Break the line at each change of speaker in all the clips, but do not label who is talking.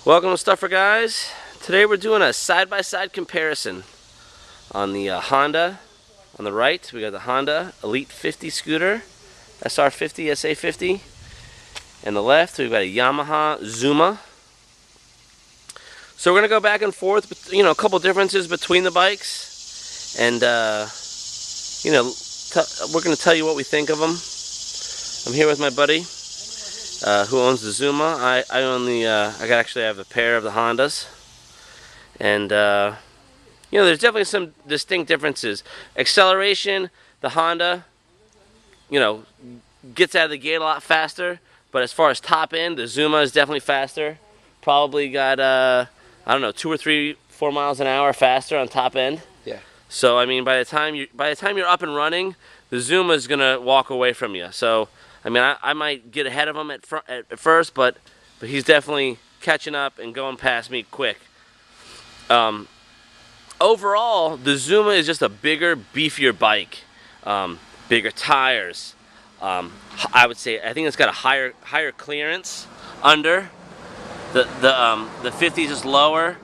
Welcome to Stuffer Guys. Today we're doing a side-by-side comparison on the Honda. On the right, we got the Honda Elite 50 scooter, SR50, SA50. And the left, we've got a Yamaha Zuma. So we're going to go back and forth, a couple differences between the bikes. And, we're going to tell you what we think of them. I'm here with my buddy who owns the Zuma. I own the, I have a pair of the Hondas. And, there's definitely some distinct differences. Acceleration, the Honda, gets out of the gate a lot faster. But as far as top end, the Zuma is definitely faster. Probably got, 2 or 3, 4 miles an hour faster on top end.
Yeah.
So I mean, by the time you're up and running, the Zuma is gonna walk away from you. So I mean, I might get ahead of him at first, but he's definitely catching up and going past me quick. Overall, the Zuma is just a bigger, beefier bike. Bigger tires. I think it's got a higher clearance under. The 50 is just lower,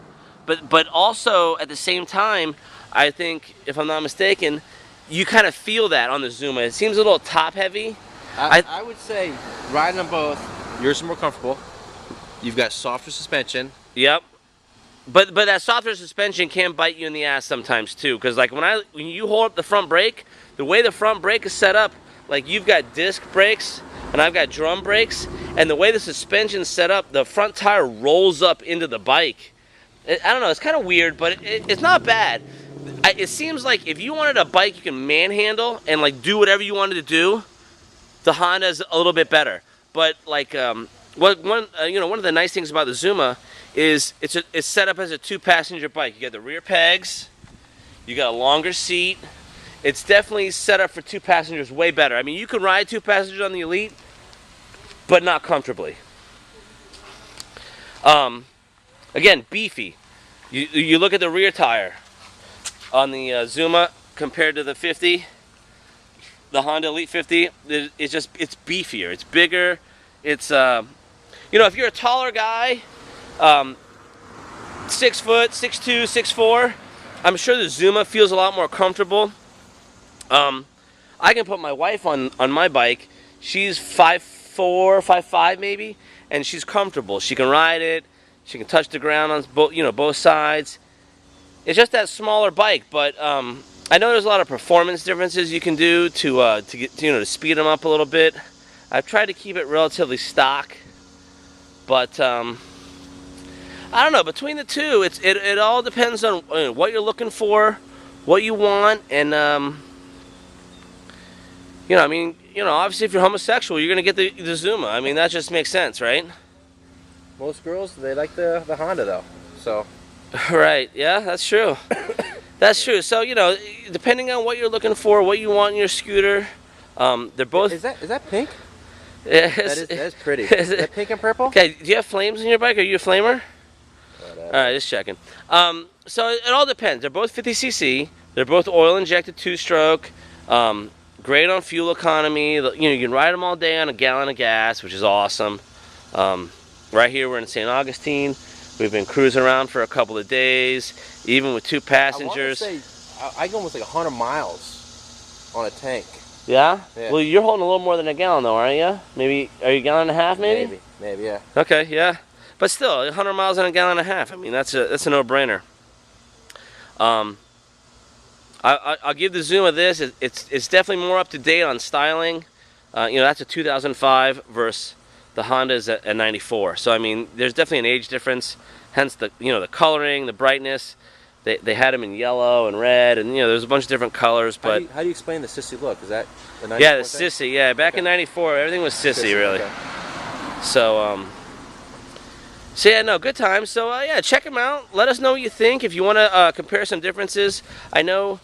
but also at the same time, I think, if I'm not mistaken, you kind of feel that on the Zuma. It seems a little top heavy.
I would say riding them both, yours is more comfortable. You've got softer suspension.
Yep. But that softer suspension can bite you in the ass sometimes too, because like when you hold up the front brake, the way the front brake is set up, like you've got disc brakes and I've got drum brakes, and the way the suspension's set up, the front tire rolls up into the bike. I don't know, it's kind of weird, but it's not bad. It seems like if you wanted a bike you can manhandle and like do whatever you wanted to do, the Honda's a little bit better. But like one of the nice things about the Zuma is it's set up as a 2-passenger bike. You got the rear pegs, you got a longer seat. It's definitely set up for 2 passengers, way better. I mean, you can ride 2 passengers on the Elite, but not comfortably. Again, beefy. You look at the rear tire on the Zuma compared to the 50, the Honda Elite 50. It's beefier. It's bigger. It's if you're a taller guy, 6 foot, 6'2", 6'4", I'm sure the Zuma feels a lot more comfortable. I can put my wife on my bike. She's 5'4", 5'5" maybe, and she's comfortable. She can ride it. She can touch the ground on both sides. It's just that smaller bike, but I know there's a lot of performance differences you can do to get to speed them up a little bit. I've tried to keep it relatively stock, but I don't know. Between the two, it all depends on what you're looking for, what you want, and obviously if you're homosexual, you're gonna get the Zuma. I mean, that just makes sense, right?
Most girls, they like the Honda though, so.
Right, yeah, that's true. That's true. So, depending on what you're looking for, what you want in your scooter, they're both...
Is that pink?
That's
pretty. Is that pink and purple?
Okay, do you have flames in your bike? Are you a flamer? Alright, just checking. So it all depends. They're both 50cc. They're both oil-injected 2-stroke. Great on fuel economy. You can ride them all day on a gallon of gas, which is awesome. Right here, we're in St. Augustine. We've been cruising around for a couple of days, even with 2 passengers.
I want to say, I go almost like 100 miles on a tank.
Yeah?
Yeah?
Well, you're holding a little more than a gallon, though, aren't you? Maybe, are you a gallon and a half, maybe?
Maybe, yeah.
Okay, yeah. But still, 100 miles and a gallon and a half. I mean, that's a no-brainer. I'll give the Zuma this. It's definitely more up-to-date on styling. That's a 2005 versus the Honda is a 94. So, I mean, there's definitely an age difference. Hence, the coloring, the brightness. They had them in yellow and red, and there's a bunch of different colors. But
how do you explain the sissy look? Is that the 94
Yeah, the
thing?
sissy. Yeah, back in '94, everything was sissy, really.
Okay.
So yeah, no, good times. So yeah, check them out. Let us know what you think. If you want to compare some differences, I know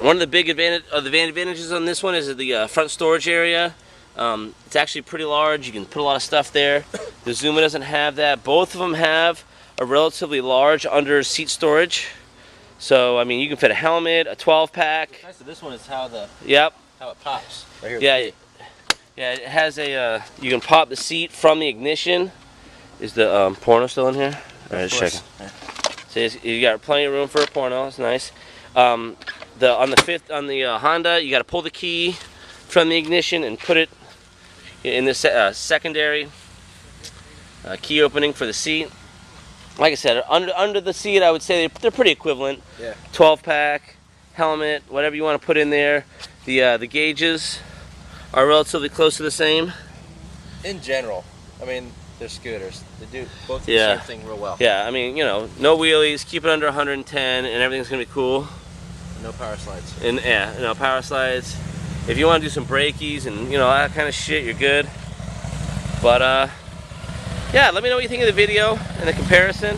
one of the big advantages on this one is the front storage area. It's actually pretty large. You can put a lot of stuff there. The Zuma doesn't have that. Both of them have a relatively large under seat storage. So I mean, you can fit a helmet, a 12-pack.
What's nice of this one is how
it
pops. Right here.
Yeah, it has a you can pop the seat from the ignition, Is the porno still in here? All right,
Of
just
course.
checking. See, you got plenty of room for a porno. It's nice. On the Honda, you got to pull the key from the ignition and put it in this secondary key opening for the seat. Like I said, under the seat, I would say they're pretty equivalent.
Yeah.
12-pack, helmet, whatever you want to put in there. The gauges are relatively close to the same.
In general, I mean, they're scooters. They do both the
Yeah.
same thing real well.
Yeah, I mean, you know, no wheelies, keep it under 110, and everything's gonna be cool.
No power slides.
And yeah, you know, power slides. If you want to do some brakies and you know that kind of shit, you're good. But yeah, let me know what you think of the video and the comparison.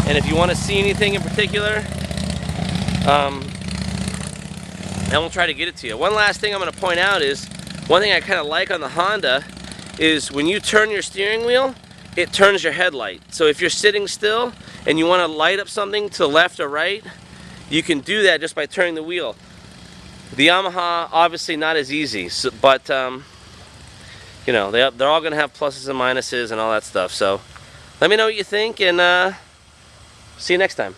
And if you want to see anything in particular, and we'll try to get it to you. One last thing I'm going to point out is, one thing I kind of like on the Honda is when you turn your steering wheel, it turns your headlight. So if you're sitting still and you want to light up something to the left or right, you can do that just by turning the wheel. The Yamaha, obviously not as easy, so, but you know, they're all going to have pluses and minuses and all that stuff. So let me know what you think, and see you next time.